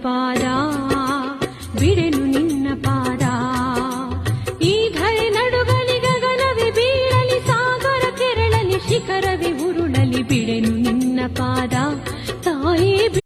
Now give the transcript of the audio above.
ಪಾದ, ಬಿಡೆನು ನಿನ್ನ ಪಾದ. ಈ ಧರೆ ನಡುಗಲಿ ಗಗನವೇ ಬೀಳಲಿ, ಸಾಗರ ಕೆರಳಲಿ, ಶಿಖರವೇ ಉರುಳಲಿ, ಬಿಡೆನು ನಿನ್ನ ಪಾದ ತಾಯೇ.